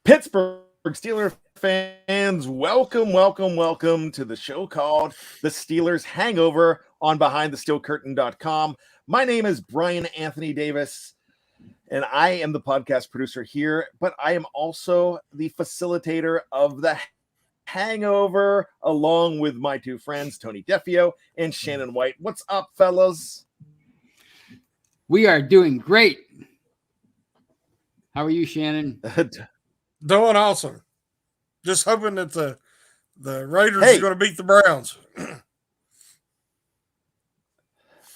Pittsburgh Steelers fans, welcome to the show called The Steelers Hangover on BehindTheSteelCurtain.com. My name is Bryan Anthony Davis, and I am the podcast producer here, but I am also the facilitator of the Hangover, along with my two friends, Tony Defeo and Shannon White. What's up, fellas? We are doing great. How are you, Shannon? Doing awesome. Just hoping that the Raiders are going to beat the Browns.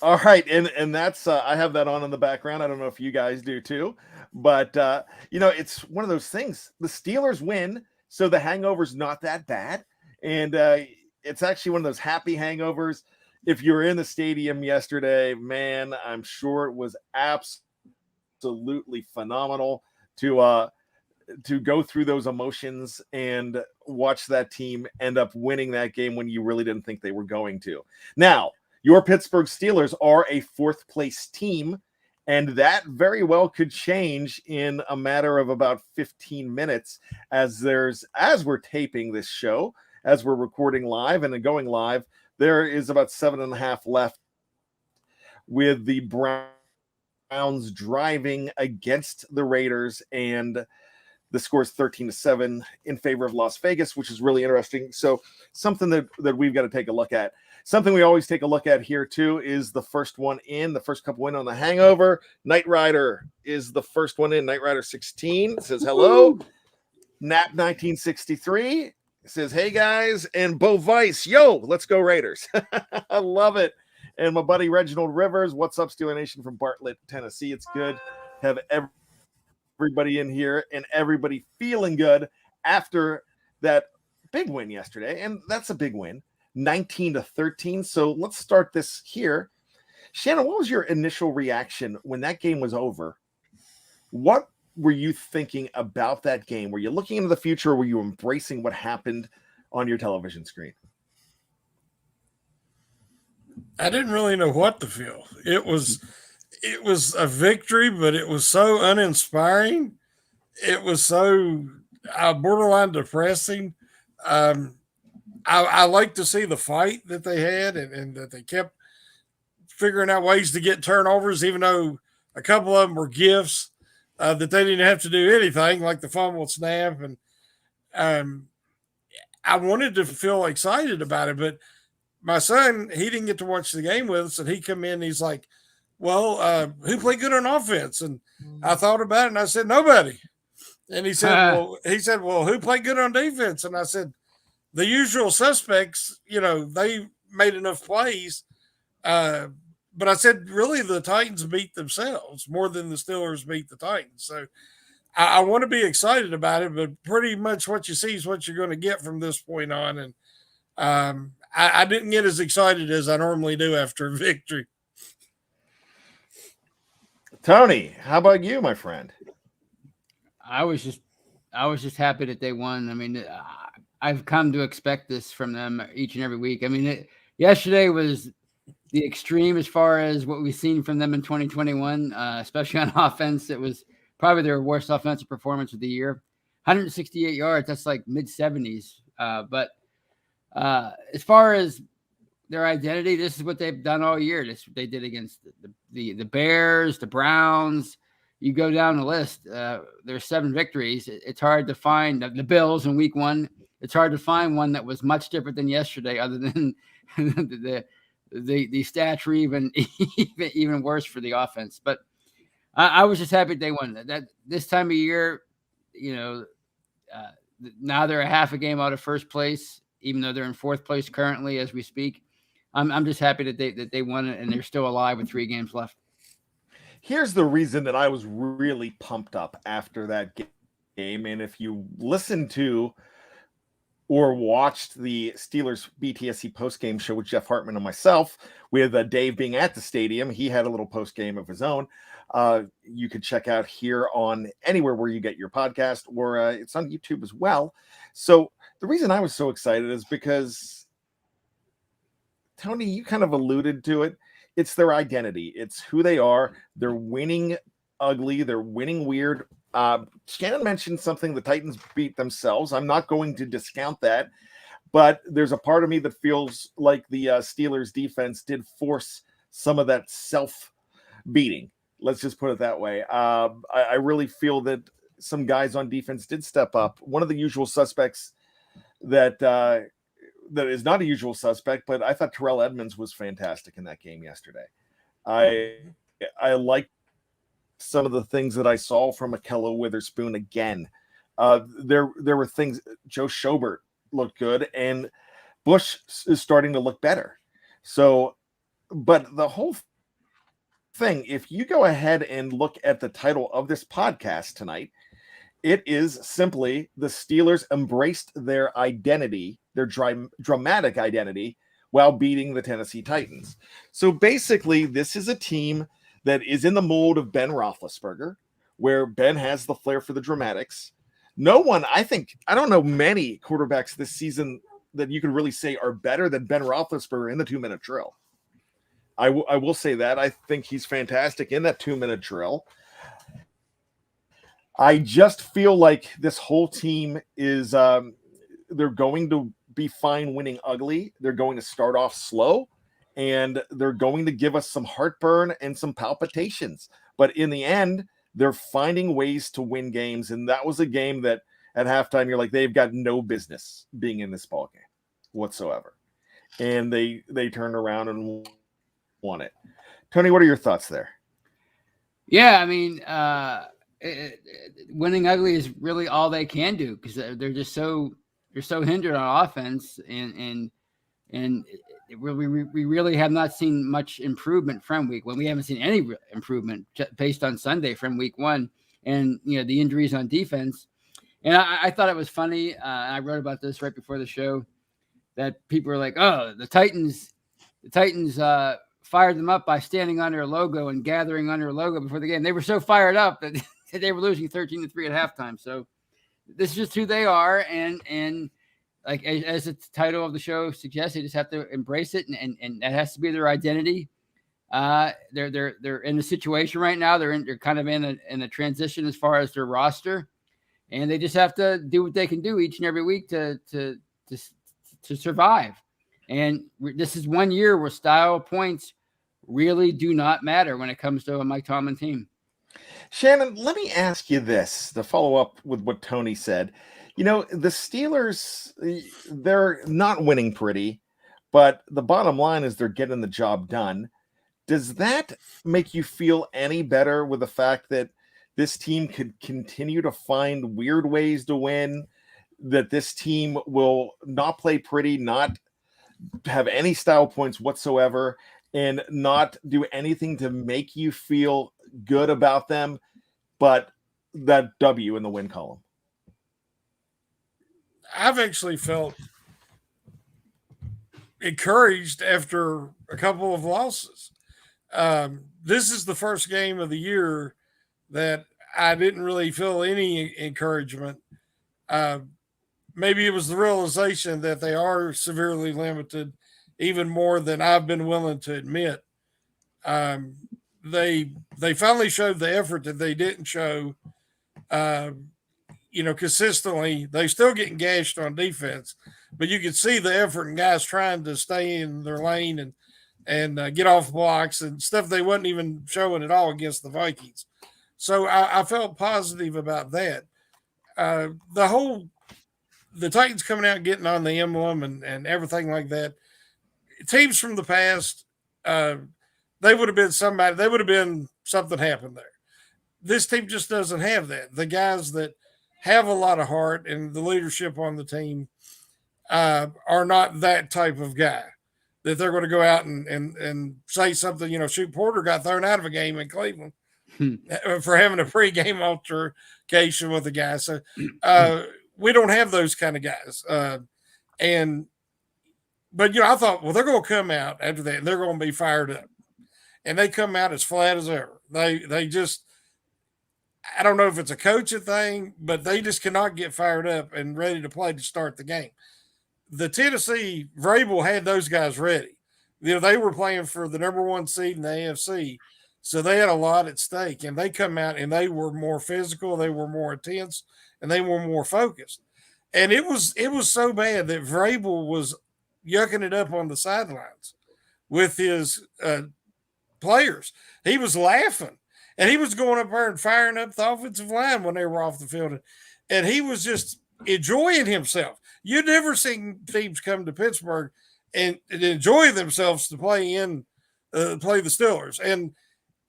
All right, and that's I have that on in the background. I don't know if you guys do too, but it's one of those things. The Steelers win, so the hangover's not that bad, and it's actually one of those happy hangovers. If you were in the stadium yesterday, man, I'm sure it was absolutely phenomenal to go through those emotions and watch that team end up winning that game when you really didn't think they were going to. Now, your Pittsburgh Steelers are a fourth place team, and that very well could change in a matter of about 15 minutes as we're taping this show, as we're recording live and going live, there is about 7.5 left with the Browns driving against the Raiders, and the score is 13-7 in favor of Las Vegas, which is really interesting. So something that we've got to take a look at. Something we always take a look at here, too, is the first couple win on the hangover. Knight Rider is the first one in. Knight Rider 16 says hello. Nap 1963 says, hey, guys. And Bo Vice, yo, let's go Raiders. I love it. And my buddy Reginald Rivers, what's up, Steeler Nation from Bartlett, Tennessee. It's good to have everybody in here and everybody feeling good after that big win yesterday. And that's a big win, 19-13. So let's start this here. Shannon, what was your initial reaction when that game was over? What were you thinking about that game? Were you looking into the future, or were you embracing what happened on your television screen? I didn't really know what to feel. It was a victory, but it was so uninspiring. It was so borderline depressing. I like to see the fight that they had and that they kept figuring out ways to get turnovers, even though a couple of them were gifts that they didn't have to do anything, like the fumble snap. And I wanted to feel excited about it, but my son, he didn't get to watch the game with us, and he come in and he's like, well, who played good on offense? And I thought about it, and I said, nobody. And he said, well, who played good on defense? And I said, the usual suspects, they made enough plays. But I said, really, the Titans beat themselves more than the Steelers beat the Titans. So I want to be excited about it, but pretty much what you see is what you're going to get from this point on. And I didn't get as excited as I normally do after a victory. Tony, how about you, my friend? I was just happy that they won. I mean, I've come to expect this from them each and every week. I mean, yesterday was the extreme as far as what we've seen from them in 2021, especially on offense. It was probably their worst offensive performance of the year. 168 yards, that's like mid-70s. But as far as their identity, this is what they've done all year. This is what they did against the Bears, the Browns. You go down the list. There's 7 victories. It's hard to find the Bills in week 1. It's hard to find one that was much different than yesterday, other than the stats were even worse for the offense. But I was just happy they won. That this time of year, now they're a half a game out of first place, even though they're in fourth place currently as we speak. I'm just happy that they won it and they're still alive with 3 games left. Here's the reason that I was really pumped up after that game. And if you listened to or watched the Steelers BTSC postgame show with Jeff Hartman and myself, with Dave being at the stadium, he had a little postgame of his own. You could check out here on anywhere where you get your podcast, or it's on YouTube as well. So the reason I was so excited is because, Tony, you kind of alluded to it. It's their identity. It's who they are. They're winning ugly. They're winning weird Shannon mentioned something the Titans beat themselves. I'm not going to discount that, but there's a part of me that feels like the Steelers defense did force some of that self-beating. Let's just put it that way. I really feel that some guys on defense did step up. One of the usual suspects that is not a usual suspect, but I thought Terrell Edmonds was fantastic in that game yesterday. I liked some of the things that I saw from Akello Witherspoon again. There were things. Joe Schobert looked good, and Bush is starting to look better. So, but the whole thing, if you go ahead and look at the title of this podcast tonight, it is simply the Steelers embraced their identity, their dramatic identity, while beating the Tennessee Titans. So basically, this is a team that is in the mold of Ben Roethlisberger, where Ben has the flair for the dramatics. I don't know many quarterbacks this season that you could really say are better than Ben Roethlisberger in the 2-minute drill. I will say that. I think he's fantastic in that 2-minute drill. I just feel like this whole team is they're going to be fine winning ugly. They're going to start off slow, and they're going to give us some heartburn and some palpitations. But in the end, they're finding ways to win games, and that was a game that at halftime you're like, they've got no business being in this ball game whatsoever. And they turned around and won it. Tony, what are your thoughts there? Yeah, I mean, winning ugly is really all they can do, because they're just so hindered on offense, and we really have not seen much improvement from week one. We haven't seen any improvement based on Sunday from week one, and the injuries on defense. And I thought it was funny. I wrote about this right before the show, that people were like, "Oh, the Titans fired them up by standing under a logo and gathering under a logo before the game." They were so fired up that they were losing 13-3 at halftime. So this is just who they are, and like as the title of the show suggests, they just have to embrace it, and that has to be their identity. They're in a situation right now. They're kind of in a transition as far as their roster, and they just have to do what they can do each and every week to survive. And this is one year where style points really do not matter when it comes to a Mike Tomlin team. Shannon, let me ask you this to follow up with what Tony said. The Steelers, they're not winning pretty, but the bottom line is they're getting the job done. Does that make you feel any better with the fact that this team could continue to find weird ways to win, that this team will not play pretty, not have any style points whatsoever, and not do anything to make you feel good about them, but that W in the win column? I've actually felt encouraged after a couple of losses. This is the first game of the year that I didn't really feel any encouragement. Maybe it was the realization that they are severely limited, even more than I've been willing to admit. They finally showed the effort that they didn't show, consistently. They're still getting gashed on defense, but you could see the effort and guys trying to stay in their lane and get off blocks and stuff they wasn't even showing at all against the Vikings. So I felt positive about that. The Titans coming out, getting on the emblem and everything like that. Teams from the past, they would have been somebody. They would have been something happened there. This team just doesn't have that. The guys that have a lot of heart and the leadership on the team are not that type of guy that they're going to go out and say something. Shoot, Porter got thrown out of a game in Cleveland for having a pregame altercation with a guy. So we don't have those kind of guys. But I thought, well, they're going to come out after that and they're going to be fired up. And they come out as flat as ever. They just, I don't know if it's a coaching thing, but they just cannot get fired up and ready to play to start the game. The Tennessee, Vrabel had those guys ready. They were playing for the number one seed in the AFC. So they had a lot at stake, and they come out and they were more physical, they were more intense, and they were more focused. And it was so bad that Vrabel was yucking it up on the sidelines with his players. He was laughing, and he was going up there and firing up the offensive line when they were off the field, and he was just enjoying himself. You'd never seen teams come to Pittsburgh and enjoy themselves to play the Steelers. And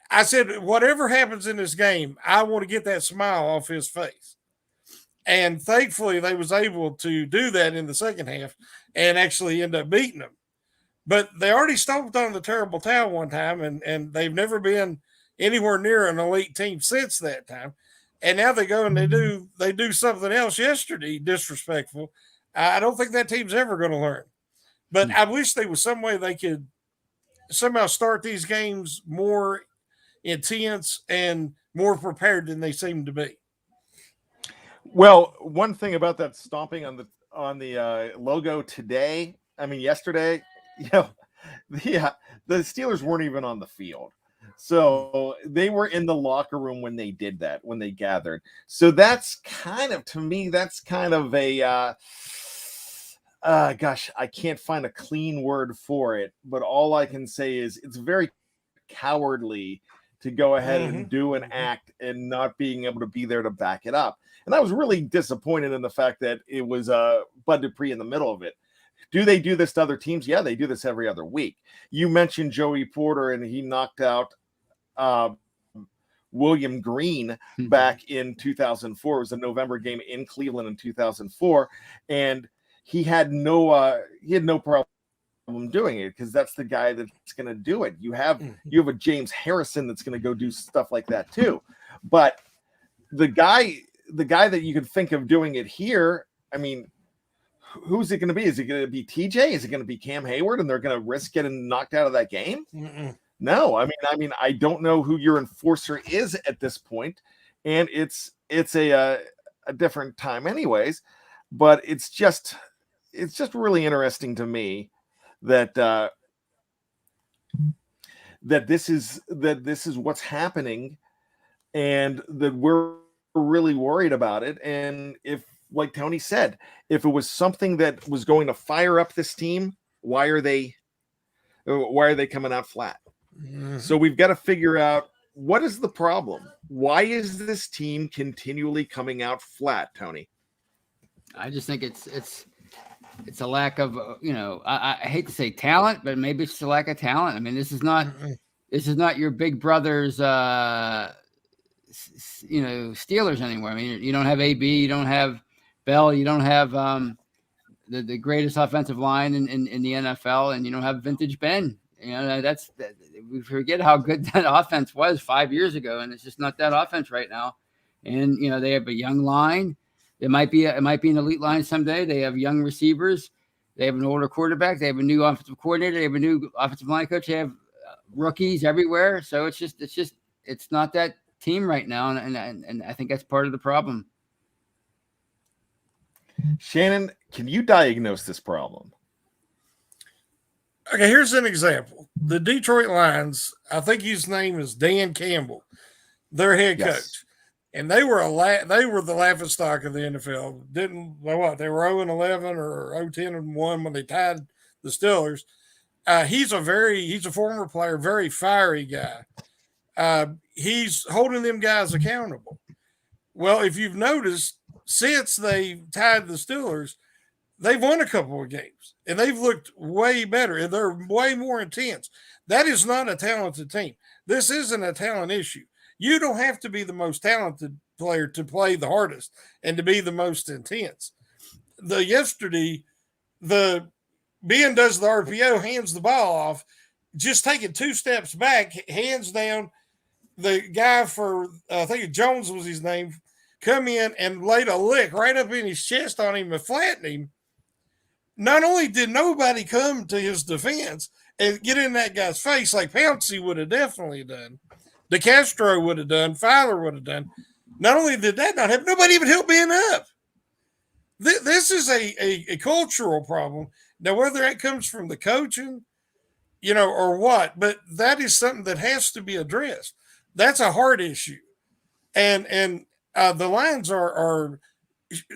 I said, whatever happens in this game, I want to get that smile off his face. And thankfully, they was able to do that in the second half and actually end up beating them. But they already stomped on the terrible towel one time, and they've never been anywhere near an elite team since that time. And now they go and they do something else yesterday, disrespectful. I don't think that team's ever going to learn. But I wish there was some way they could somehow start these games more intense and more prepared than they seem to be. Well, one thing about that stomping on the logo today, yesterday, the Steelers weren't even on the field. So they were in the locker room when they did that, when they gathered. So that's kind of, to me, that's kind of a, I can't find a clean word for it, but all I can say is it's very cowardly to go ahead and do an act and not being able to be there to back it up. And I was really disappointed in the fact that it was Bud Dupree in the middle of it. Do they do this to other teams? Yeah, they do this every other week. You mentioned Joey Porter, and he knocked out William Green back in 2004. It was a November game in Cleveland in 2004, and he had no problem doing it because that's the guy that's going to do it. You have a James Harrison that's going to go do stuff like that too. But the guy that you could think of doing it here, who's it going to be? Is it going to be TJ? Is it going to be Cam Hayward? And they're going to risk getting knocked out of that game? No, I don't know who your enforcer is at this point, and it's a different time, anyways. But it's just really interesting to me that this is what's happening, and that we're really worried about it. And if, like Tony said, if it was something that was going to fire up this team, why are they coming out flat? So we've got to figure out, what is the problem? Why is this team continually coming out flat, Tony? I just think it's a lack of, I hate to say talent, but maybe it's a lack of talent. This is not your big brother's, Steelers anymore. You don't have AB, you don't have Bell, you don't have the greatest offensive line in the NFL, and you don't have vintage Ben. We forget how good that offense was 5 years ago, and it's just not that offense right now. And they have a young line. It might be an elite line someday. They have young receivers. They have an older quarterback. They have a new offensive coordinator. They have a new offensive line coach. They have rookies everywhere. So it's not that team right now, and I think that's part of the problem. Shannon, can you diagnose this problem? Okay, here's an example. The Detroit Lions, I think his name is Dan Campbell, their head coach. And they were the laughing stock of the NFL. They were 0-11 or 0-10-1 when they tied the Steelers. He's a former player, very fiery guy. He's holding them guys accountable. Well, if you've noticed, since they tied the Steelers, they've won a couple of games, and they've looked way better, and they're way more intense. That is not a talented team. This isn't a talent issue. You don't have to be the most talented player to play the hardest and to be the most intense. Yesterday, Ben does the RPO, hands the ball off, just taking 2 steps back, hands down. The guy I think Jones was his name, come in and laid a lick right up in his chest on him and flattened him. Not only did nobody come to his defense and get in that guy's face like Pouncey would have definitely done, DeCastro would have done, Fowler would have done. Not only did that not happen, nobody even helped Ben up. This is a cultural problem. Now, whether that comes from the coaching or what. But that is something that has to be addressed. That's a hard issue, and the Lions are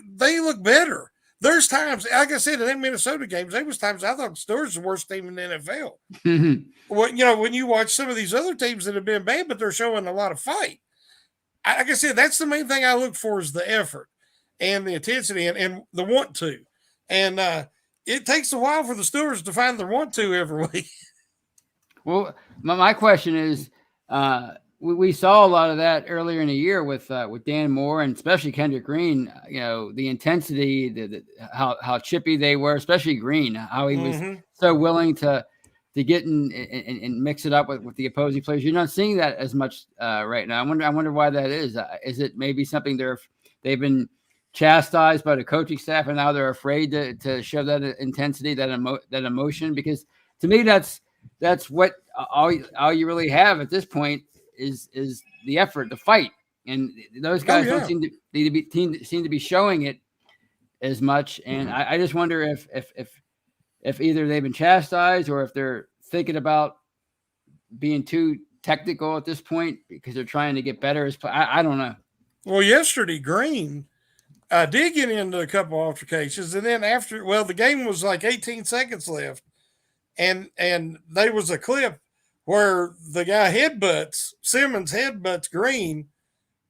they look better. There's times, like I said, in them Minnesota games, there was times I thought the Steelers was the worst team in the NFL. When you watch some of these other teams that have been bad, but they're showing a lot of fight. Like I said, that's the main thing I look for is the effort and the intensity and the want to. And it takes a while for the Steelers to find their want to every week. Well, my question is, we saw a lot of that earlier in the year with Dan Moore and especially Kendrick Green. The intensity, how chippy they were, especially Green, how he was so willing to get in and mix it up with the opposing players. You're not seeing that as much right now. I wonder why that is. Is it maybe something they've been chastised by the coaching staff and now they're afraid to show that intensity, that emotion? Because to me, that's what all you really have at this point is the effort, the fight, and those guys don't seem to be showing it as much. And I just wonder if either they've been chastised or if they're thinking about being too technical at this point because they're trying to get better as I don't know. Well, yesterday Green did get into a couple altercations, and then the game was like 18 seconds left, and there was a clip where the guy Simmons headbutts Green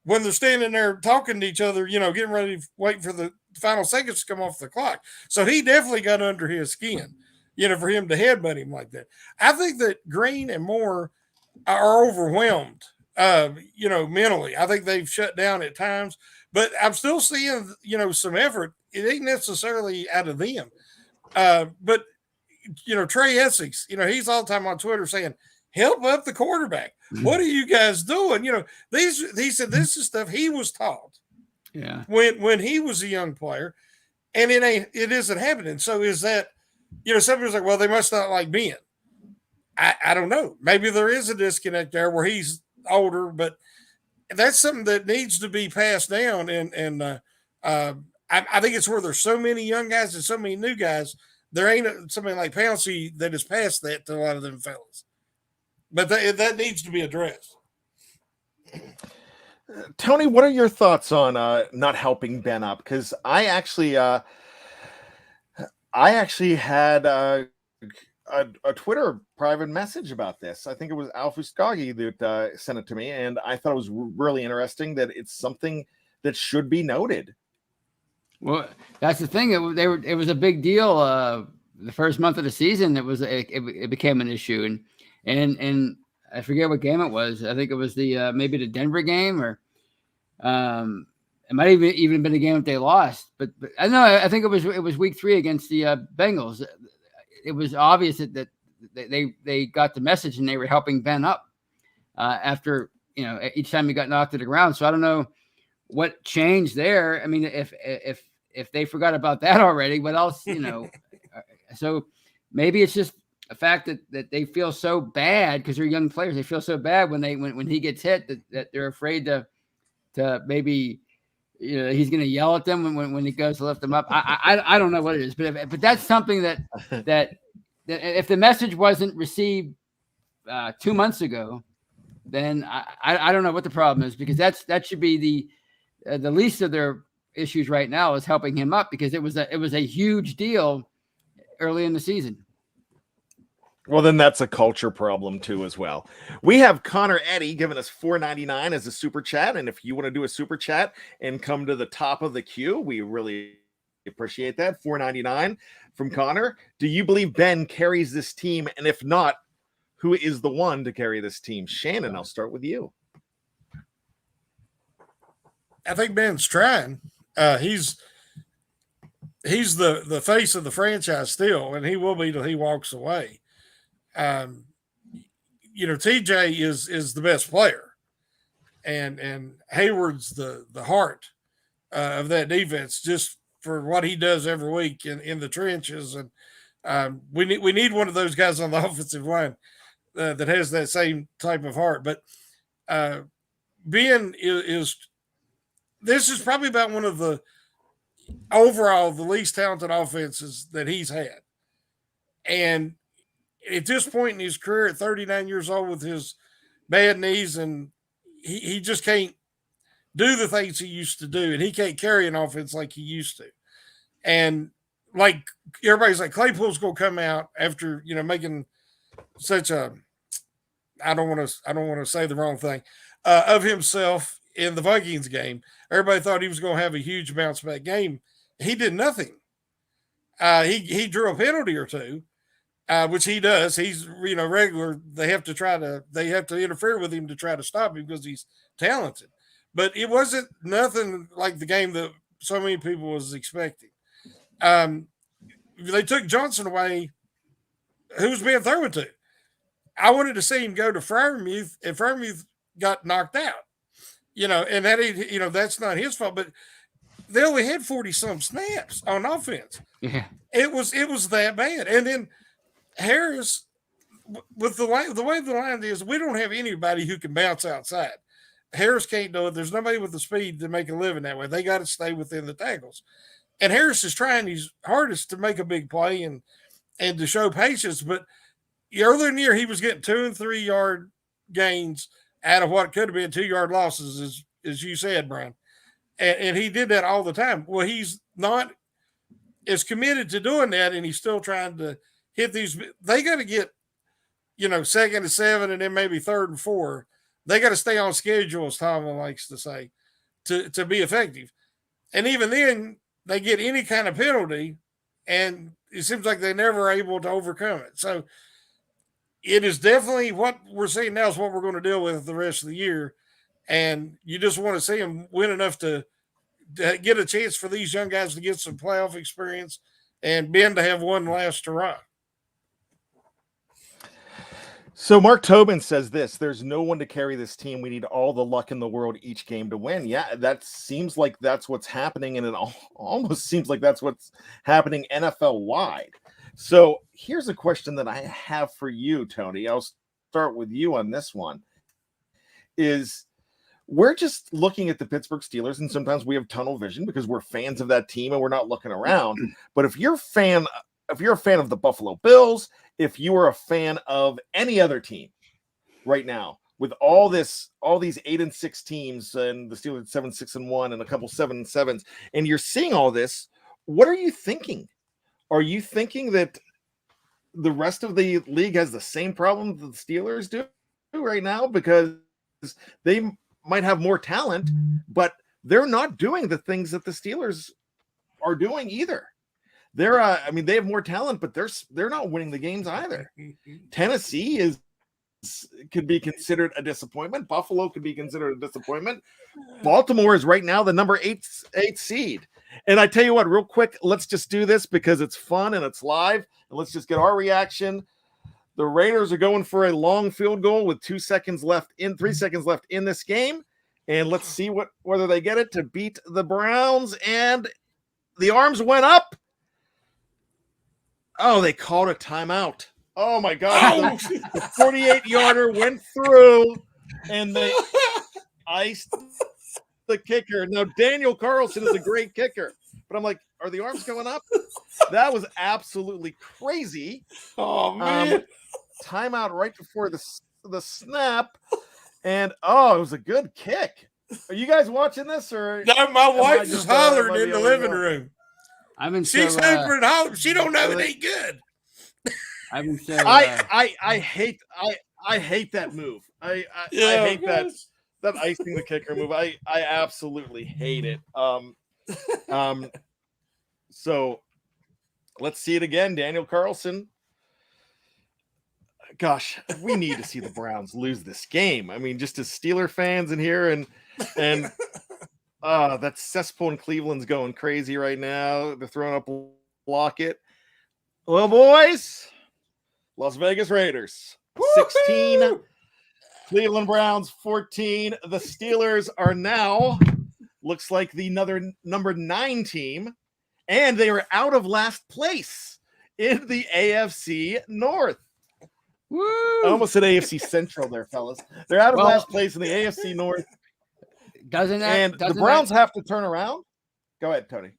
when they're standing there talking to each other, getting ready to wait for the final seconds to come off the clock. So he definitely got under his skin, for him to headbutt him like that. I think that Green and Moore are overwhelmed, mentally. I think they've shut down at times, but I'm still seeing, some effort. It ain't necessarily out of them. But, Trey Essex, he's all the time on Twitter saying, help up the quarterback. What are you guys doing? He said this is stuff he was taught. Yeah. When he was a young player, and it isn't happening. So is that, somebody's like, well, they must not like Ben. I don't know. Maybe there is a disconnect there where he's older, but that's something that needs to be passed down. And I think it's where there's so many young guys and so many new guys. There ain't somebody like Pouncey that has passed that to a lot of them fellas. But that needs to be addressed. Tony, what are your thoughts on not helping Ben up? Because I actually had a Twitter private message about this. I think it was Alfie Skaggi that sent it to me, and I thought it was really interesting that it's something that should be noted. Well, that's the thing. It was a big deal. The first month of the season, it became an issue, and I forget what game it was. I think it was maybe the Denver game, or it might even been the game that they lost. But I know I think it was week 3 against the Bengals. It was obvious that they got the message and they were helping Ben up after each time he got knocked to the ground. So I don't know what changed there. I mean, if they forgot about that already, what else? So maybe it's just a fact that they feel so bad because they're young players. They feel so bad when he gets hit that they're afraid to maybe he's going to yell at them when he goes to lift them up. I don't know what it is, but that's something that if the message wasn't received 2 months ago, then I don't know what the problem is, because that should be the least of their issues right now is helping him up, because it was a huge deal early in the season. Well, then that's a culture problem too as well. We have Connor Eddy giving us $4.99 as a super chat, and if you want to do a super chat and come to the top of the queue, we really appreciate that. $4.99 from Connor. Do you believe Ben carries this team? And if not, who is the one to carry this team? Shannon, I'll start with you. I think Ben's trying. He's the face of the franchise still, and he will be till he walks away. TJ is the best player, and Hayward's the heart of that defense, just for what he does every week in the trenches. And we need one of those guys on the offensive line that has that same type of heart. But Ben this is probably about one of the overall the least talented offenses that he's had. And at this point in his career, at 39 years old, with his bad knees, and he just can't do the things he used to do, and he can't carry an offense like he used to. And like everybody's like, Claypool's gonna come out after making such a I don't want to say the wrong thing of himself in the Vikings game. Everybody thought he was going to have a huge bounce back game. He did nothing. He drew a penalty or two, which he does. He's regular. They have to interfere with him to try to stop him because he's talented. But it wasn't nothing like the game that so many people was expecting. They took Johnson away, who was being thrown to. I wanted to see him go to Freiermuth, and Freiermuth got knocked out. And that that's not his fault, but they only had 40-some snaps on offense. Yeah, it was that bad. And then Harris, with the way the line is, we don't have anybody who can bounce outside. Harris can't do it. There's nobody with the speed to make a living that way. They got to stay within the tackles. And Harris is trying his hardest to make a big play and to show patience. But earlier in the year, he was getting 2 and 3 yard gains out of what could have been 2-yard losses, as you said, Brian. And he did that all the time. Well, he's not as committed to doing that, and he's still trying to hit these. They got to get, 2nd and 7, and then maybe 3rd and 4. They got to stay on schedule, as Tomlin likes to say, to be effective. And even then, they get any kind of penalty, and it seems like they're never able to overcome it. So it is definitely what we're seeing now is what we're going to deal with the rest of the year. And you just want to see them win enough to get a chance for these young guys to get some playoff experience and Ben to have one last hurrah. So Mark Tobin says this: there's no one to carry this team. We need all the luck in the world each game to win. Yeah, that seems like that's what's happening, and it almost seems like that's what's happening NFL wide. So here's a question that I have for you, Tony. I'll start with you on this one. Is we're just looking at the Pittsburgh Steelers, and sometimes we have tunnel vision because we're fans of that team and we're not looking around. But if you're a fan of the Buffalo Bills, if you are a fan of any other team right now, with all these 8-6 teams and the Steelers 7-6-1 and a couple 7-7s, and you're seeing all this, what are you thinking? Are you thinking that the rest of the league has the same problem that the Steelers do right now? Because they might have more talent, but they're not doing the things that the Steelers are doing either. They have more talent, but they're not winning the games either. Tennessee could be considered a disappointment. Buffalo could be considered a disappointment. Baltimore is right now the number 8 seed. And I tell you what, real quick, let's just do this because it's fun and it's live. And let's just get our reaction. The Raiders are going for a long field goal with 3 seconds left in this game. And let's see whether they get it to beat the Browns. And the arms went up. Oh, they called a timeout. Oh, my God. The 48-yarder went through, and they iced the kicker. Now, Daniel Carlson is a great kicker. But I'm like, are the arms going up? That was absolutely crazy. Oh, man. Timeout right before the snap. And, it was a good kick. Are you guys watching this? Or no, my wife is hollering in the living room. She's super and hollering. She don't know it ain't good. I hate that move. I hate that icing the kicker move. I absolutely hate it. So let's see it again. Daniel Carlson. Gosh, we need to see the Browns lose this game. I mean, just as Steeler fans in here, and that cesspool in Cleveland's going crazy right now. They're throwing up Lockett. Well, boys, Las Vegas Raiders 16, woo-hoo! Cleveland Browns 14. The Steelers are now looks like the number 9 team, and they are out of last place in the AFC North. Woo! I almost said AFC Central there, fellas. They're out of last place in the AFC North. Doesn't the Browns have to turn around? Go ahead, Tony.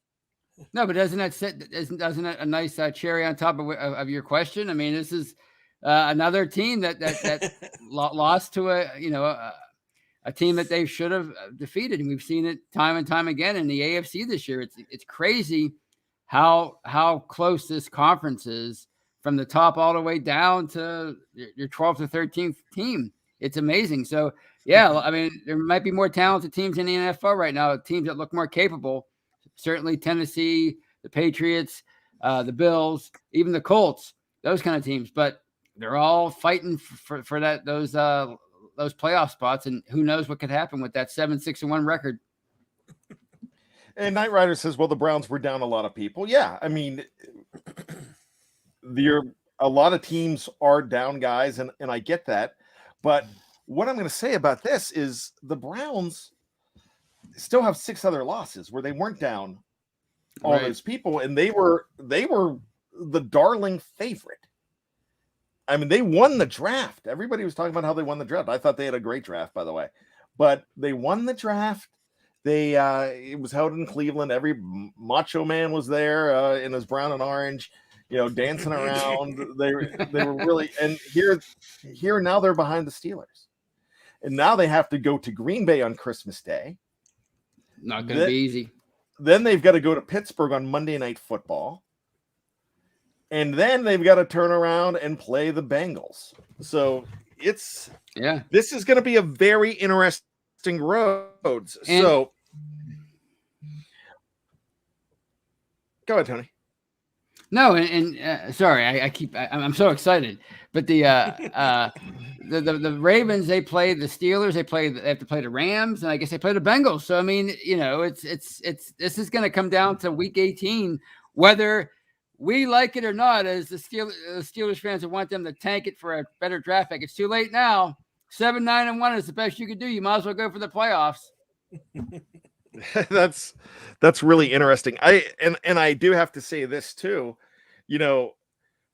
No, but doesn't that a nice cherry on top of your question? I mean, this is another team that lost to a team that they should have defeated, and we've seen it time and time again in the AFC this year. It's crazy how close this conference is from the top all the way down to your 12th or 13th team. It's amazing. So yeah, I mean, there might be more talented teams in the NFL right now, teams that look more capable. Certainly Tennessee, the Patriots, the Bills, even the Colts, those kind of teams. But they're all fighting for those playoff spots, and who knows what could happen with that 7-6-1 record. And Knight Rider says, well, the Browns were down a lot of people. Yeah, I mean, a lot of teams are down guys, and I get that. But what I'm going to say about this is the Browns still have 6 other losses where they weren't down all those people, and they were the darling favorite. I mean, they won the draft. Everybody was talking about how they won the draft. I thought they had a great draft, by the way. But they won the draft. It was held in Cleveland. Every macho man was there in his brown and orange, dancing around. They were really, and here now they're behind the Steelers. And now they have to go to Green Bay on Christmas Day. Not going to be easy. Then they've got to go to Pittsburgh on Monday Night Football. And then they've got to turn around and play the Bengals. So this is going to be a very interesting road. So go ahead, Tony. No, and sorry, I'm so excited. But the Ravens, they play the Steelers, they have to play the Rams, and I guess they play the Bengals. So I mean, it's this is going to come down to Week 18, whether we like it or not. As the Steelers fans that want them to tank it for a better draft pick, it's too late now. 7-9-1 is the best you could do. You might as well go for the playoffs. That's really interesting. I do have to say this too,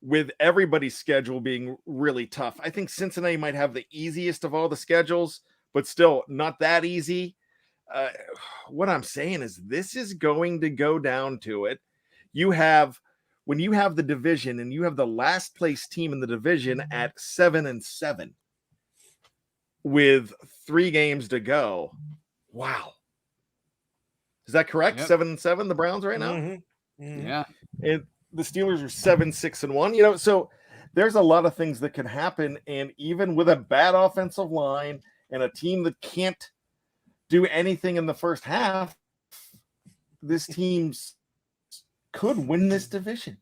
with everybody's schedule being really tough. I think Cincinnati might have the easiest of all the schedules, but still not that easy. What I'm saying is this is going to go down to it. When you have the division and you have the last place team in the division at 7-7 with 3 games to go. Wow. Is that correct? Yep. 7-7, the Browns right now? Mm-hmm. Mm-hmm. Yeah. And the Steelers are 7-6-1. So there's a lot of things that can happen. And even with a bad offensive line and a team that can't do anything in the first half, this team's could win this division.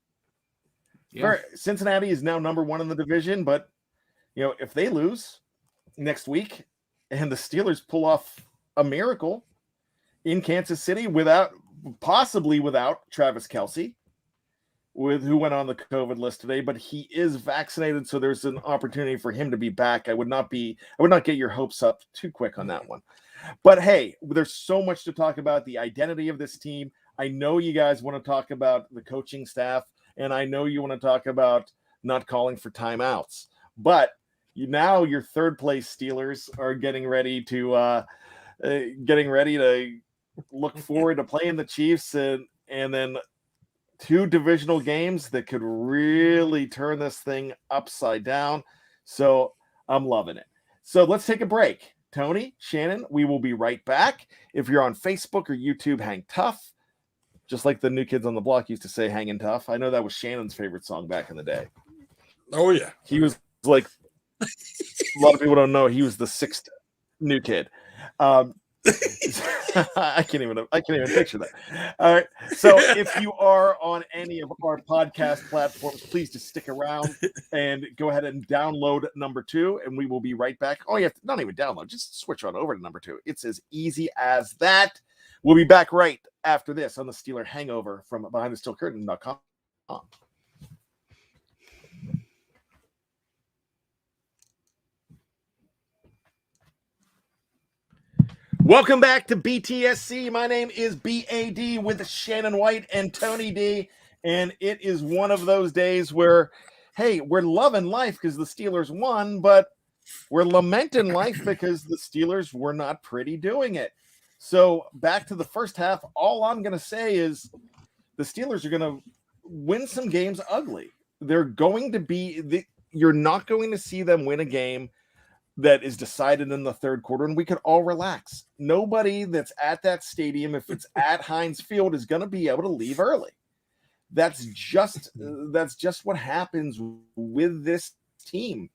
Yeah. Cincinnati is now number 1 in the division, but if they lose next week and the Steelers pull off a miracle in Kansas City possibly without Travis Kelce, who went on the COVID list today, but he is vaccinated, so there's an opportunity for him to be back. I would not get your hopes up too quick on that one. But hey, there's so much to talk about, the identity of this team. I know you guys want to talk about the coaching staff, and I know you want to talk about not calling for timeouts. But now your third place Steelers are getting ready to look forward to playing the Chiefs and then 2 divisional games that could really turn this thing upside down. So I'm loving it. So let's take a break. Tony, Shannon, we will be right back. If you're on Facebook or YouTube, hang tough. Just like the New Kids on the Block used to say, hanging tough. I know that was Shannon's favorite song back in the day. Oh, yeah. He was like, a lot of people don't know, he was the 6th New Kid. I can't even picture that. All right. So if you are on any of our podcast platforms, please just stick around and go ahead and download number 2, and we will be right back. Oh, you have to not even download, just switch on over to number 2. It's as easy as that. We'll be back right after this on the Steeler Hangover from BehindTheSteelCurtain.com. Welcome back to BTSC. My name is BAD with Shannon White and Tony D. And it is one of those days where, hey, we're loving life because the Steelers won, but we're lamenting life because the Steelers were not pretty doing it. So back to the first half, all I'm going to say is the Steelers are going to win some games ugly. They're going to be you're not going to see them win a game that is decided in the third quarter, and we could all relax. Nobody that's at that stadium, if it's at Heinz Field, is going to be able to leave early. That's just what happens with this team.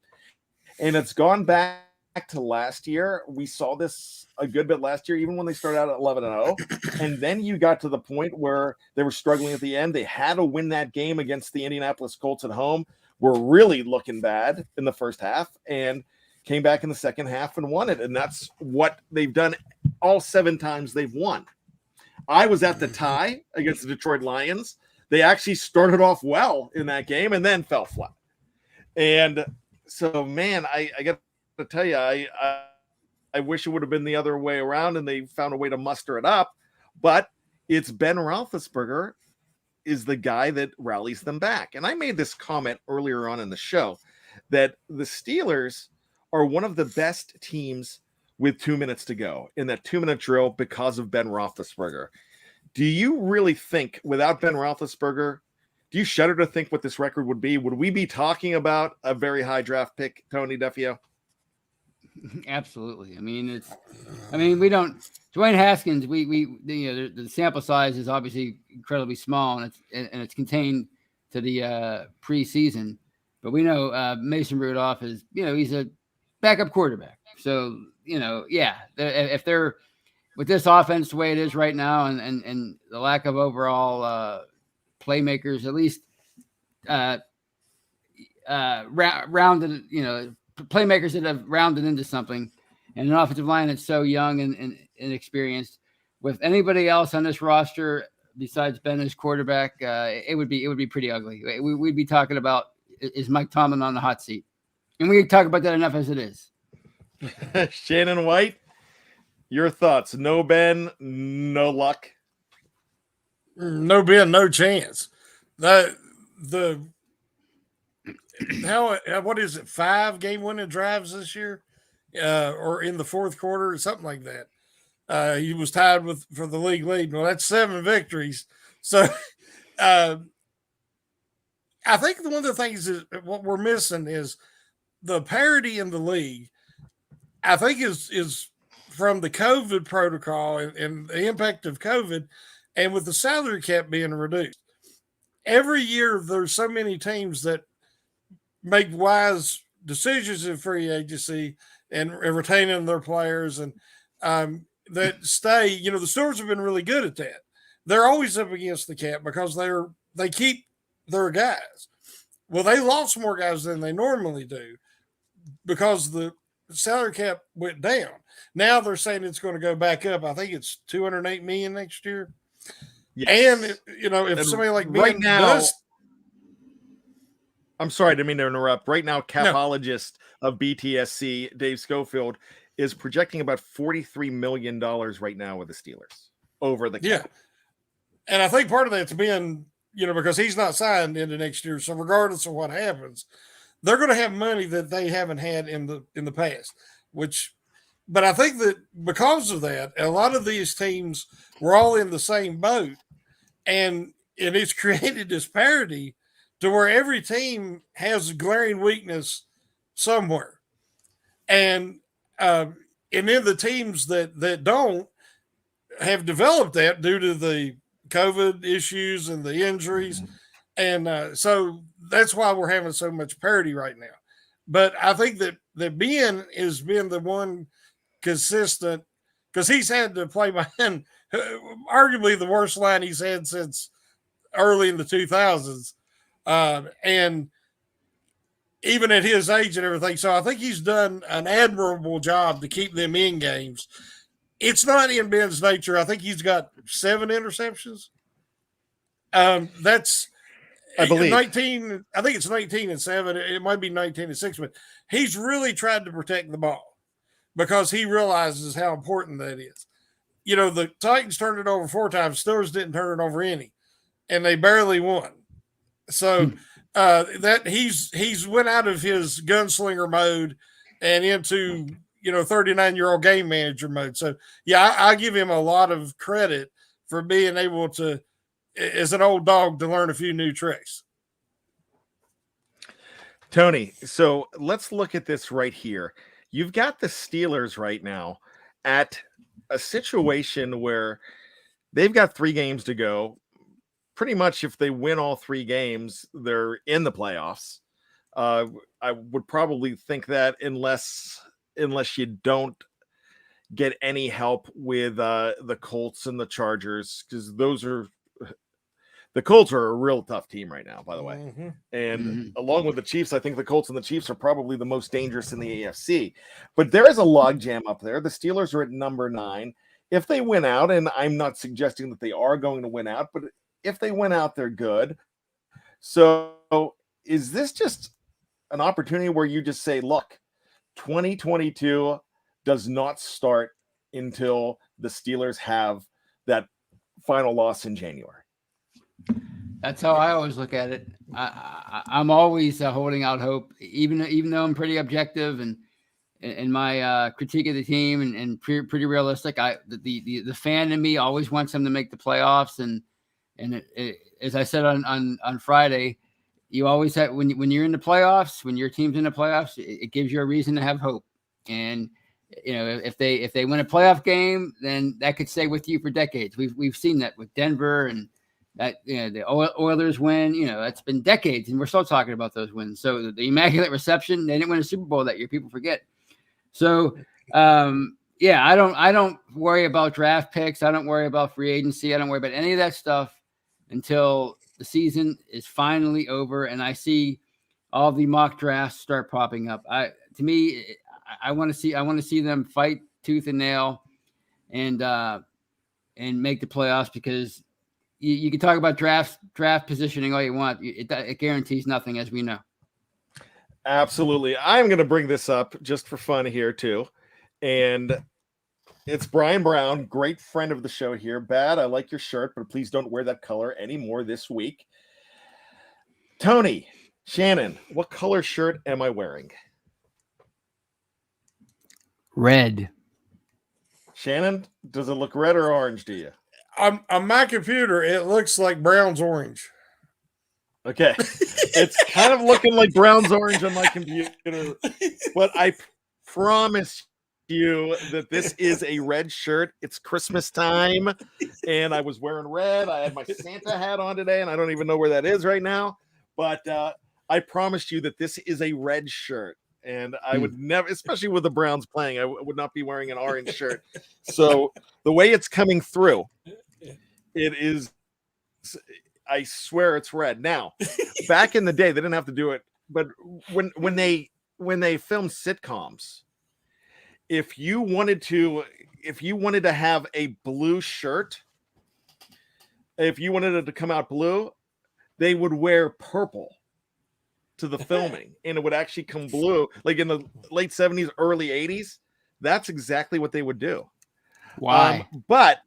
And it's gone back to last year. We saw this a good bit last year, even when they started out at 11-0. And then you got to the point where they were struggling at the end. They had to win that game against the Indianapolis Colts at home. Were really looking bad in the first half and came back in the second half and won it. And that's what they've done all 7 times they've won. I was at the tie against the Detroit Lions. They actually started off well in that game and then fell flat. And so, man, I got to tell you, I wish it would have been the other way around and they found a way to muster it up. But it's Ben Roethlisberger is the guy that rallies them back. And I made this comment earlier on in the show that the Steelers are one of the best teams with 2 minutes to go in that 2-minute drill because of Ben Roethlisberger. Do you really think without Ben Roethlisberger, do you shudder to think what this record would be? Would we be talking about a very high draft pick, Tony Defeo? Absolutely. We don't. Dwayne Haskins. The sample size is obviously incredibly small, and it's contained to the preseason. But we know Mason Rudolph is, he's a backup quarterback. So if they're with this offense the way it is right now, and the lack of overall playmakers, at least rounded, playmakers that have rounded into something, and an offensive line that's so young and inexperienced. With anybody else on this roster besides Ben as quarterback, it would be pretty ugly. We'd be talking about, is Mike Tomlin on the hot seat? And we talk about that enough as it is. Shannon White, your thoughts? No Ben, no luck. No Ben, no chance. What is it? 5 game-winning drives this year, or in the fourth quarter, or something like that. He was tied for the league lead. Well, that's 7 victories. So, I think one of the things is what we're missing is the parity in the league. I think is from the COVID protocol and the impact of COVID, and with the salary cap being reduced. Every year, there's so many teams that make wise decisions in free agency and retaining their players, and that stay. The Steelers have been really good at that. They're always up against the cap because they keep their guys. Well, they lost more guys than they normally do because the salary cap went down. Now they're saying it's going to go back up. I think it's $208 million next year. Yes. And if somebody like me right now, I'm sorry, I didn't mean to interrupt. Right now, capologist of BTSC, Dave Schofield, is projecting about $43 million right now with the Steelers over the cap. Yeah. And I think part of that's been, because he's not signed into next year. So regardless of what happens, they're going to have money that they haven't had in the past, but I think that because of that, a lot of these teams were all in the same boat, and it's created disparity to where every team has a glaring weakness somewhere. And then the teams that don't have developed that due to the COVID issues and the injuries. And so that's why we're having so much parity right now. But I think that Ben has been the one consistent, because he's had to play behind arguably the worst line he's had since early in the 2000s. And even at his age and everything. So I think he's done an admirable job to keep them in games. It's not in Ben's nature. I think he's got 7 interceptions. That's, I believe, 19. I think it's 19-7. It might be 19-6, but he's really tried to protect the ball because he realizes how important that is. The Titans turned it over 4 times. Steelers didn't turn it over any, and they barely won. So that he's went out of his gunslinger mode and into 39-year-old game manager mode. So yeah, I give him a lot of credit for being able to, as an old dog, to learn a few new tricks. Tony, so let's look at this right here. You've got the Steelers right now at a situation where they've got 3 games to go. Pretty much if they win all 3 games, they're in the playoffs. I would probably think that unless you don't get any help with the Colts and the Chargers, because the Colts are a real tough team right now, by the way. Mm-hmm. And along with the Chiefs, I think the Colts and the Chiefs are probably the most dangerous in the AFC. But there is a logjam up there. The Steelers are at number 9. If they win out, and I'm not suggesting that they are going to win out, but if they win out, they're good. So is this just an opportunity where you just say, look, 2022 does not start until the Steelers have that final loss in January? That's how I always look at it. I'm always holding out hope, even though I'm pretty objective and in my critique of the team and pretty realistic. The fan in me always wants them to make the playoffs, and as I said on Friday, you always have when you're in the playoffs, when your team's in the playoffs, it gives you a reason to have hope. And if they win a playoff game, then that could stay with you for decades. We've seen that with Denver, and that the Oilers win. That's been decades, and we're still talking about those wins. So the Immaculate Reception, they didn't win a Super Bowl that year. People forget. So I don't worry about draft picks. I don't worry about free agency. I don't worry about any of that stuff until the season is finally over and I see all the mock drafts start popping up. I want to see them fight tooth and nail and make the playoffs, because you can talk about draft positioning all you want. It guarantees nothing, as we know. Absolutely. I'm going to bring this up just for fun here too. And it's Brian Brown, great friend of the show here. Bad, I like your shirt, but please don't wear that color anymore this week. Tony, Shannon, what color shirt am I wearing? Red. Shannon, does it look red or orange to you? On my computer, it looks like Brown's orange. Okay. It's kind of looking like Brown's orange on my computer, but I promise you that this is a red shirt. It's Christmas time, and I was wearing red. I had my Santa hat on today, and I don't even know where that is right now, but I promised you that this is a red shirt, and I would never, especially with the Browns playing, I would not be wearing an orange shirt. So the way it's coming through, it is, I swear it's red. Now, back in the day, they didn't have to do it, but when they filmed sitcoms, if you wanted to have a blue shirt, if you wanted it to come out blue, they would wear purple to the filming, and it would actually come blue. Like in the late 70s, early 80s, that's exactly what they would do. Why? But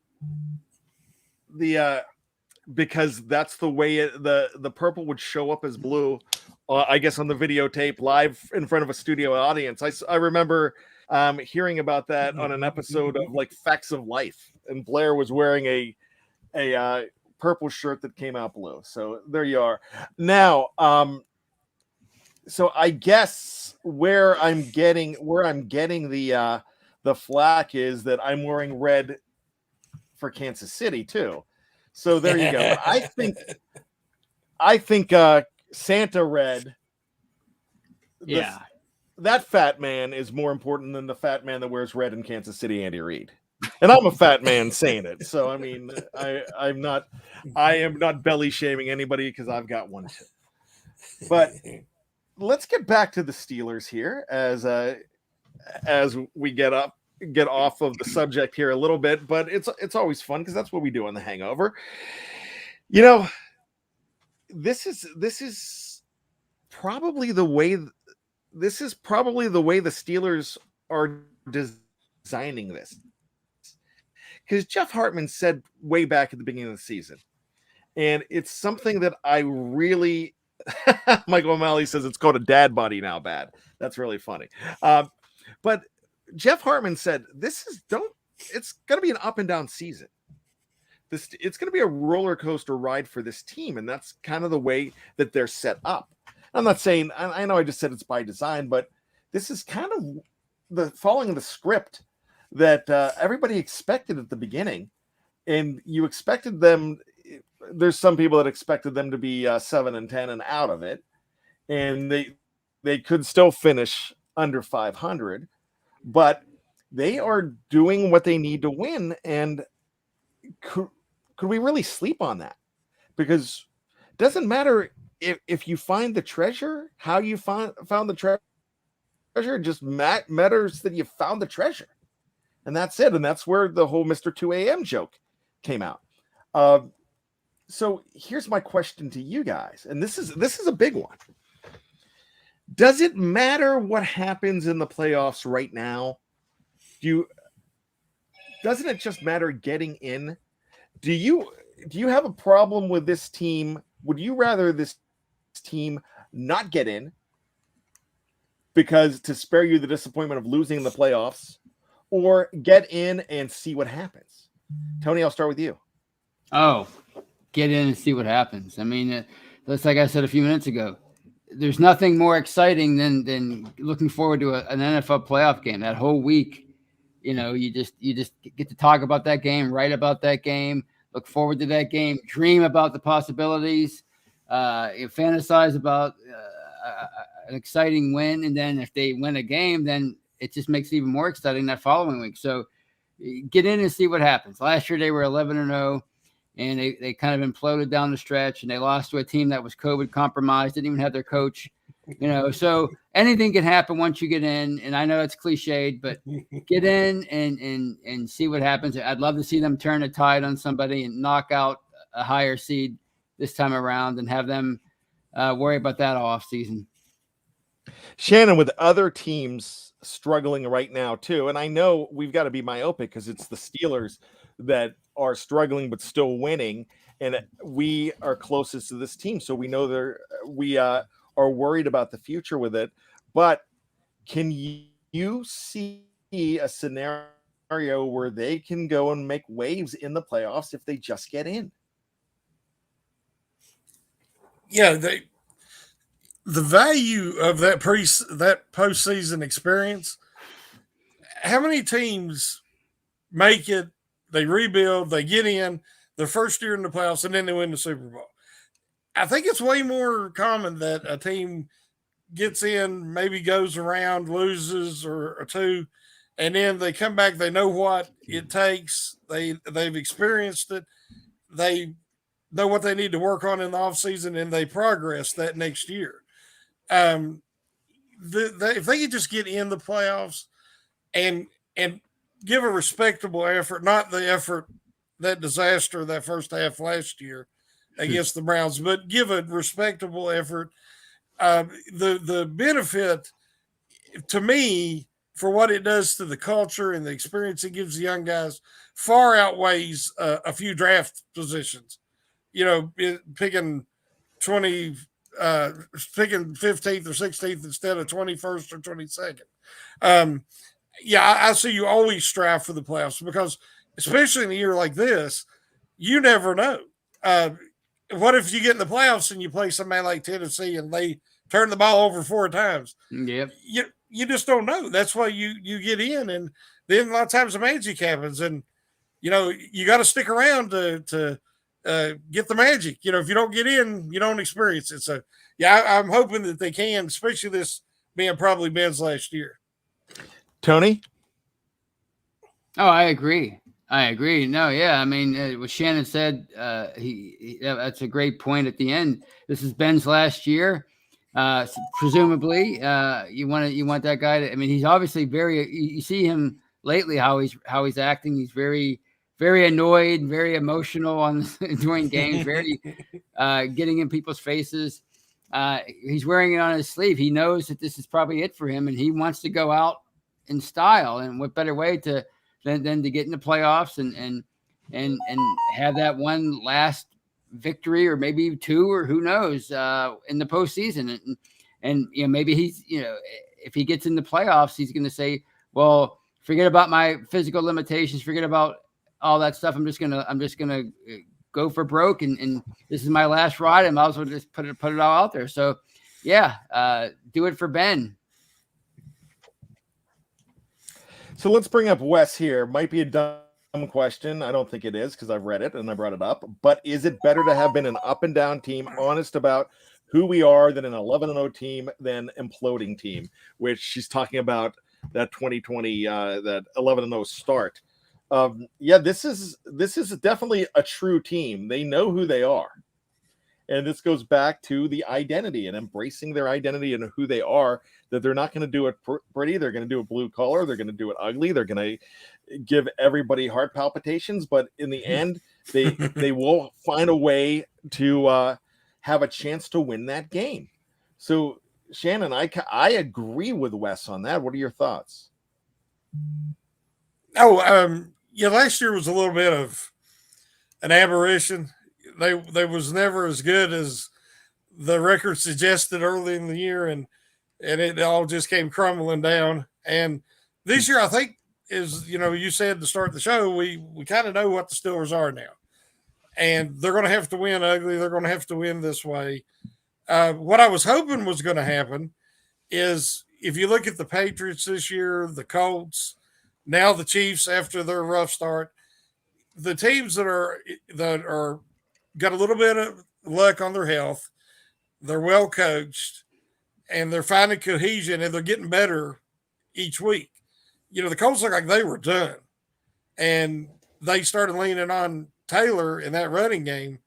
because that's the way the purple would show up as blue, I guess on the videotape live in front of a studio audience. I remember hearing about that on an episode of like Facts of Life, and Blair was wearing a purple shirt that came out blue. So there you are. Now, so I guess where I'm getting the flack is that I'm wearing red for Kansas City too. So there you go. But I think Santa red. Yeah. That fat man is more important than the fat man that wears red in Kansas City, Andy Reid. And I'm a fat man saying it. So I mean, I am not belly shaming anybody because I've got one too. But let's get back to the Steelers here as we get off of the subject here a little bit, but it's always fun because that's what we do on the Hangover. This is probably the way the Steelers are designing this, because Jeff Hartman said way back at the beginning of the season, and it's something that I really Michael O'Malley says it's called a dad body now. Bad. That's really funny. But Jeff Hartman said it's going to be an up and down season. It's going to be a roller coaster ride for this team, and that's kind of the way that they're set up. I'm not saying, I know I just said it's by design, but this is kind of the following the script that everybody expected at the beginning. And you expected them, there's some people that expected them to be 7-10 and out of it. And they could still finish under 500, but they are doing what they need to win. And could we really sleep on that? Because it doesn't matter if you find the treasure, how you found the treasure, it just matters that you found the treasure. And that's it. And that's where the whole Mr. 2 a.m. joke came out. So here's my question to you guys. And this is a big one. Does it matter what happens in the playoffs right now? Doesn't it just matter getting in? Do you have a problem with this team? Would you rather this team not get in because to spare you the disappointment of losing in the playoffs, or get in and see what happens? Tony, I'll start with you. Oh, get in and see what happens. I mean, that's like I said a few minutes ago. There's nothing more exciting than looking forward to an NFL playoff game. That whole week, you just get to talk about that game, write about that game, look forward to that game, dream about the possibilities, fantasize about an exciting win, and then if they win a game, then it just makes it even more exciting that following week. So get in and see what happens. Last year they were 11-0. And they kind of imploded down the stretch, and they lost to a team that was COVID compromised, didn't even have their coach, so anything can happen once you get in. And I know it's cliched, but get in and see what happens. I'd love to see them turn a tide on somebody and knock out a higher seed this time around and have them worry about that all off season. Shannon, with other teams struggling right now too, and I know we've got to be myopic because it's the Steelers that are struggling but still winning, and we are closest to this team, so we know we are worried about the future with it. But can you see a scenario where they can go and make waves in the playoffs if they just get in? Yeah, the value of that postseason experience. How many teams make it? They rebuild, they get in their first year in the playoffs, and then they win the Super Bowl. I think it's way more common that a team gets in, maybe goes around, loses or two, and then they come back. They know what it takes. They've experienced it. They know what they need to work on in the offseason, and they progress that next year. If they could just get in the playoffs and give a respectable effort, not the effort, that disaster that first half last year against the Browns, but give a respectable effort. The benefit to me for what it does to the culture and the experience it gives the young guys far outweighs a few draft positions. Picking 15th or 16th instead of 21st or 22nd. I see you always strive for the playoffs because, especially in a year like this, you never know. What if you get in the playoffs and you play somebody like Tennessee and they turn the ball over 4 times? Yep. You just don't know. That's why you get in, and then a lot of times the magic happens, and you got to stick around to get the magic. If you don't get in, you don't experience it. So I'm hoping that they can, especially this being probably Ben's last year. Tony? Oh, I agree. No, yeah. I mean, what Shannon said, that's a great point at the end. This is Ben's last year. Presumably, you want that guy to, I mean, he's obviously you see him lately, how he's acting. He's very, very annoyed, very emotional during games, very getting in people's faces. He's wearing it on his sleeve. He knows that this is probably it for him, and he wants to go out in style. And what better way than to get in the playoffs and have that one last victory, or maybe 2, or who knows, in the postseason. And maybe he's, if he gets in the playoffs, he's going to say, well, forget about my physical limitations, forget about all that stuff. I'm just gonna go for broke, and this is my last ride. I might as well just put it all out there. So yeah, do it for Ben. So let's bring up Wes here. Might be a dumb question. I don't think it is because I've read it and I brought it up. But is it better to have been an up and down team, honest about who we are, than an 11-0 team, than imploding team? Which she's talking about that 2020, that 11-0 start. Yeah, this is definitely a true team. They know who they are. And this goes back to the identity and embracing their identity and who they are, that they're not going to do it pretty. They're going to do it blue collar. They're going to do it ugly. They're going to give everybody heart palpitations. But in the end, they will find a way to have a chance to win that game. So, Shannon, I agree with Wes on that. What are your thoughts? Yeah, last year was a little bit of an aberration. They was never as good as the record suggested early in the year, and it all just came crumbling down. And this year, I think, is, you said to start the show, we kind of know what the Steelers are now, and they're going to have to win ugly. They're going to have to win this way. What I was hoping was going to happen is, if you look at the Patriots this year, the Colts, now the Chiefs after their rough start, the teams that are got a little bit of luck on their health, they're well coached, and they're finding cohesion, and they're getting better each week. The Colts look like they were done, and they started leaning on Taylor in that running game,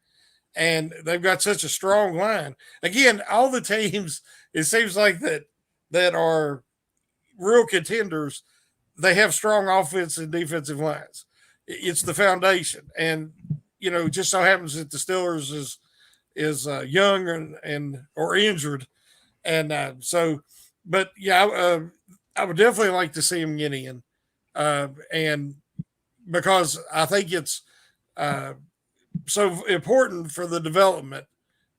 and they've got such a strong line. Again, all the teams, it seems like that are real contenders, they have strong offensive and defensive lines. It's the foundation. And, just so happens that the Steelers is young and or injured. And but yeah, I would definitely like to see him get in. And because I think it's so important for the development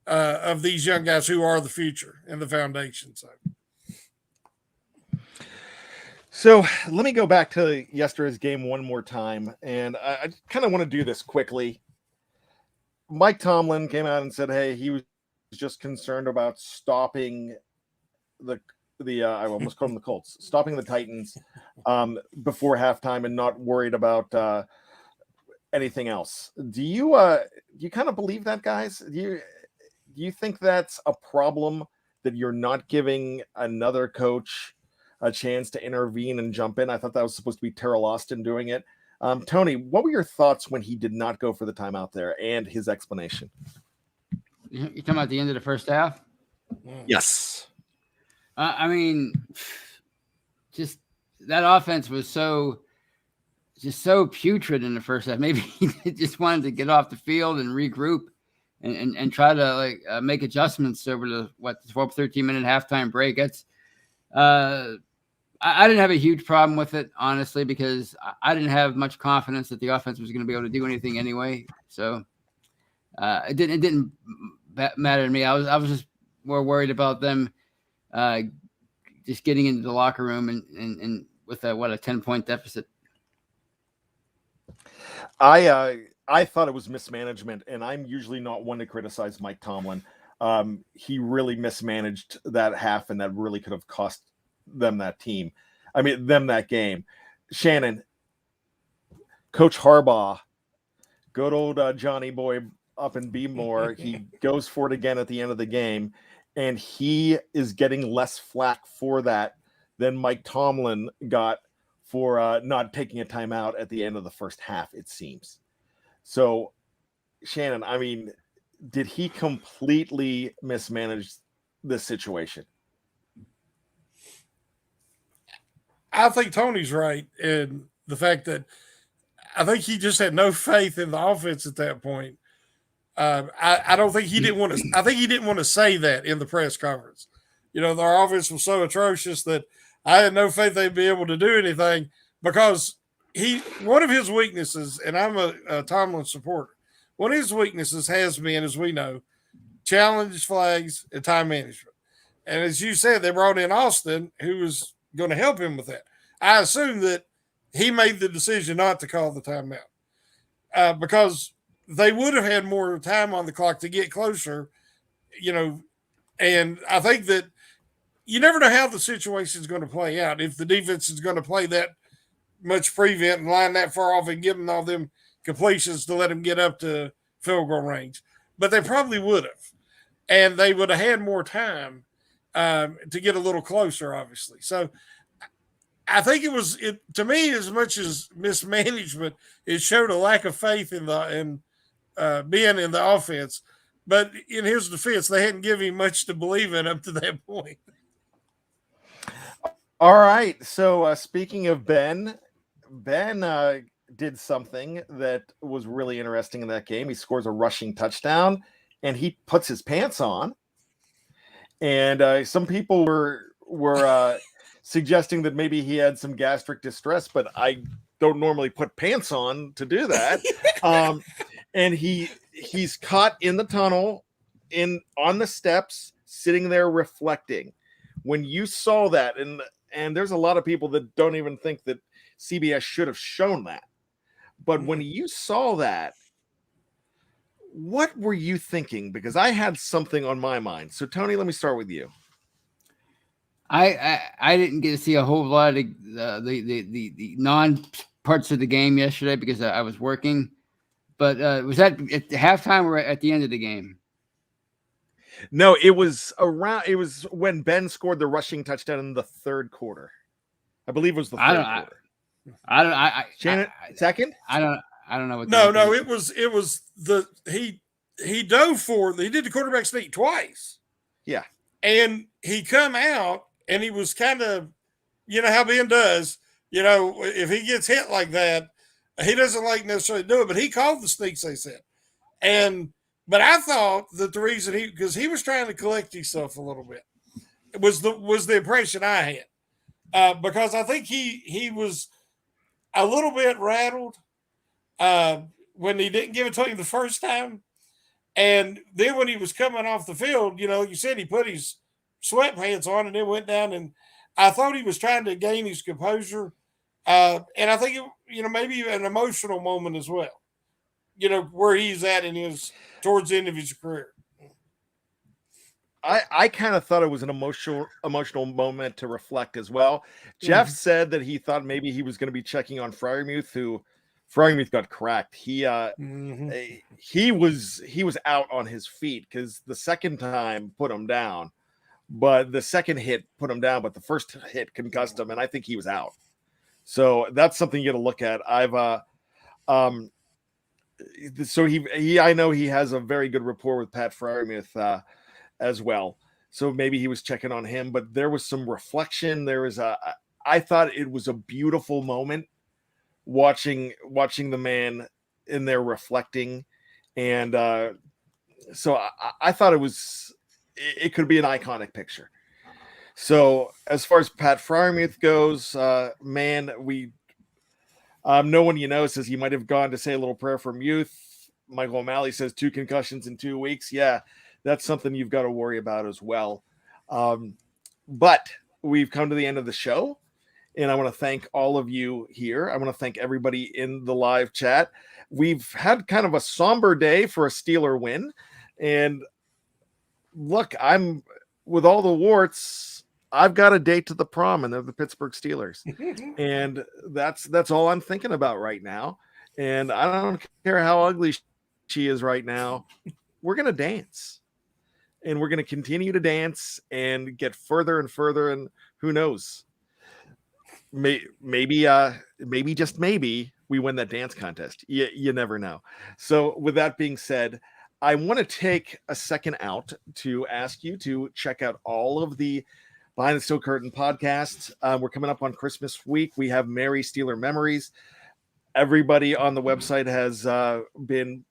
of these young guys who are the future and the foundation. So let me go back to yesterday's game one more time, and I kind of want to do this quickly. Mike Tomlin came out and said, hey, he was just concerned about stopping the I almost called them the Colts, stopping the Titans before halftime, and not worried about anything else. Do you kind of believe that, guys? Do you think that's a problem, that you're not giving another coach a chance to intervene and jump in? I thought that was supposed to be Terrell Austin doing it. Tony, what were your thoughts when he did not go for the timeout there, and his explanation? You're talking about the end of the first half? Yes. I mean, just that offense was so putrid in the first half. Maybe he just wanted to get off the field and regroup and try to make adjustments over the 12, 13-minute halftime break. That's I didn't have a huge problem with it, honestly, because I didn't have much confidence that the offense was going to be able to do anything anyway. So it didn't matter to me. I was just more worried about them just getting into the locker room and with a 10-point deficit. I thought it was mismanagement, and I'm usually not one to criticize Mike Tomlin. He really mismanaged that half, and that really could have cost them that game. Shannon, Coach Harbaugh, good old Johnny boy up in B-more, he goes for it again at the end of the game, and he is getting less flack for that than Mike Tomlin got for not taking a timeout at the end of the first half, it seems. So, Shannon, I mean, did he completely mismanage this situation? I think Tony's right in the fact that I think he just had no faith in the offense at that point. I don't think he didn't want to. I think he didn't want to say that in the press conference. Their offense was so atrocious that I had no faith they'd be able to do anything, because one of his weaknesses, and I'm a Tomlin supporter, one of his weaknesses has been, as we know, challenge flags and time management. And as you said, they brought in Austin, who was going to help him with that. I assume that he made the decision not to call the timeout because they would have had more time on the clock to get closer, And I think that you never know how the situation is going to play out. If the defense is going to play that much prevent and line that far off and give them all them completions to let them get up to field goal range. But they probably would have. And they would have had more time to get a little closer, obviously. So I think to me, as much as mismanagement, it showed a lack of faith in being in the offense. But in his defense, they hadn't given him much to believe in up to that point. All right. So speaking of Ben did something that was really interesting in that game. He scores a rushing touchdown, and he puts his pants on. And some people were suggesting that maybe he had some gastric distress, but I don't normally put pants on to do that. And he's caught in the tunnel, on the steps, sitting there reflecting. When you saw that, and there's a lot of people that don't even think that CBS should have shown that. But when you saw that, what were you thinking? Because I had something on my mind. So Tony, let me start with you. I didn't get to see a whole lot of the non parts of the game yesterday because I was working. But was that at halftime or at the end of the game? No, it was when Ben scored the rushing touchdown in the third quarter. I believe it was the third quarter. Shannon, second? I don't know what. No, it was he dove for he did the quarterback sneak twice. Yeah. And he come out and he was kind of, you know how Ben does, if he gets hit like that, he doesn't like necessarily do it, but he called the sneaks, they said. But I thought that the reason because he was trying to collect himself a little bit, was the impression I had. Because I think he was a little bit rattled when he didn't give it to him the first time. And then when he was coming off the field, you said he put his sweatpants on and then went down. And I thought he was trying to gain his composure. And I think, maybe an emotional moment as well, where he's at towards the end of his career. I kind of thought it was an emotional moment to reflect as well. Jeff said that he thought maybe he was going to be checking on Freiermuth, who Freiermuth got cracked. He was out on his feet because the second time put him down, but the second hit put him down, but the first hit concussed him, and I think he was out. So that's something you got to look at. So I know he has a very good rapport with Pat Freiermuth as well. So maybe he was checking on him, but there was some reflection. I thought it was a beautiful moment watching the man in there reflecting. And so I thought it could be an iconic picture. So as far as Pat Freiermuth goes, no one says he might have gone to say a little prayer for Muth. Michael O'Malley says 2 concussions in 2 weeks. Yeah, that's something you've got to worry about as well. But we've come to the end of the show, and I want to thank all of you here. I want to thank everybody in the live chat. We've had kind of a somber day for a Steeler win. And look, with all the warts, I've got a date to the prom, and they're the Pittsburgh Steelers. And that's all I'm thinking about right now. And I don't care how ugly she is right now. We're going to dance. And we're going to continue to dance and get further and further. And who knows? Maybe just maybe we win that dance contest. You never know. So with that being said, I want to take a second out to ask you to check out all of the Behind the Steel Curtain podcasts. We're coming up on Christmas week. We have Merry Steeler Memories. Everybody on the website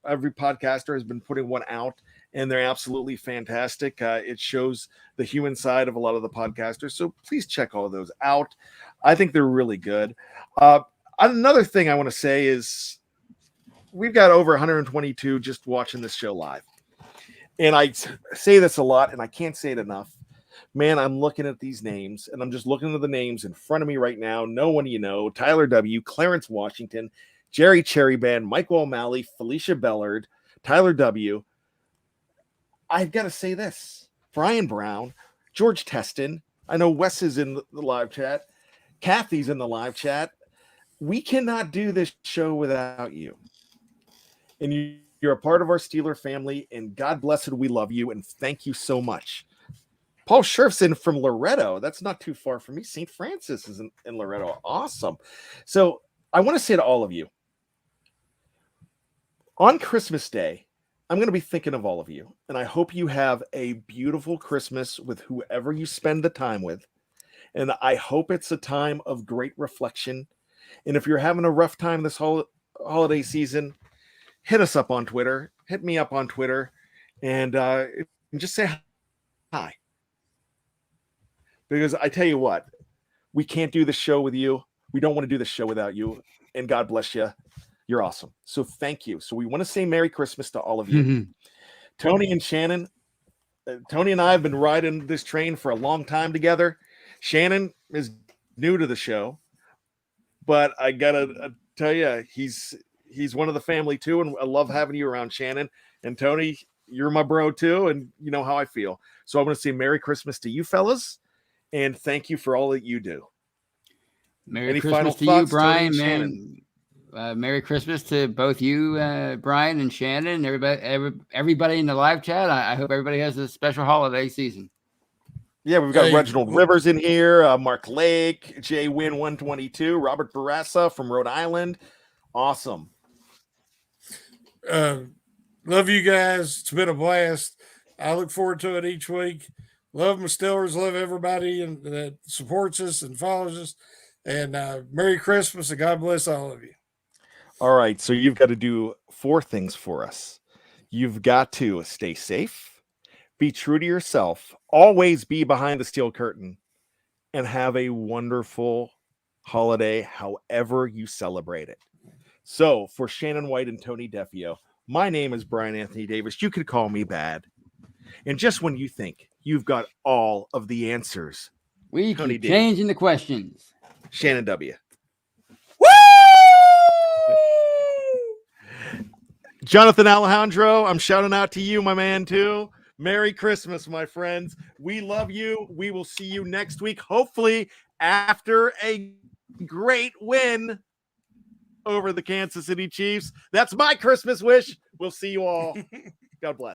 every podcaster has been putting one out, and they're absolutely fantastic. It shows the human side of a lot of the podcasters. So please check all of those out. I think they're really good. Another thing I want to say is we've got over 122 just watching this show live. And I say this a lot, and I can't say it enough. Man, I'm looking at these names, and I'm just looking at the names in front of me right now. No one Tyler W., Clarence Washington, Jerry Cherryband, Michael O'Malley, Felicia Bellard, Tyler W. I've got to say this. Brian Brown, George Teston. I know Wes is in the live chat. Kathy's in the live chat. We cannot do this show without you. And you're a part of our Steeler family, and God bless it, we love you, and thank you so much. Paul Scherfson from Loretto. That's not too far from me. St. Francis is in Loretto. Awesome. So I want to say to all of you, on Christmas Day, I'm going to be thinking of all of you, and I hope you have a beautiful Christmas with whoever you spend the time with. And I hope it's a time of great reflection. And if you're having a rough time this holiday season, hit us up on Twitter. Hit me up on Twitter, and just say hi. Because I tell you what, we can't do the show with you. We don't want to do the show without you. And God bless you. You're awesome. So thank you. So we want to say Merry Christmas to all of you. Tony and Shannon. Tony and I have been riding this train for a long time together. Shannon is new to the show, but I gotta tell you, he's one of the family too, and I love having you around, Shannon. And Tony, you're my bro too, and you know how I feel. So I want to say Merry Christmas to you fellas, and thank you for all that you do. Merry Christmas to you, Brian, man. Merry Christmas to both you, Brian and Shannon, everybody in the live chat. I hope everybody has a special holiday season. Yeah, we've got Reginald Rivers in here, Mark Lake, Jay Win 122, Robert Barassa from Rhode Island. Awesome. Love you guys. It's been a blast. I look forward to it each week. Love my Steelers. Love everybody that supports us and follows us. And Merry Christmas and God bless all of you. All right, so you've got to do 4 things for us. You've got to stay safe, be true to yourself, always be behind the steel curtain, and have a wonderful holiday, however you celebrate it. So for Shannon White and Tony Defeo, my name is Bryan Anthony Davis. You could call me bad. And just when you think you've got all of the answers, we keep changing the questions. Shannon W. Woo! Jonathan Alejandro, I'm shouting out to you, my man, too. Merry Christmas, my friends. We love you. We will see you next week, hopefully after a great win over the Kansas City Chiefs. That's my Christmas wish. We'll see you all. God bless.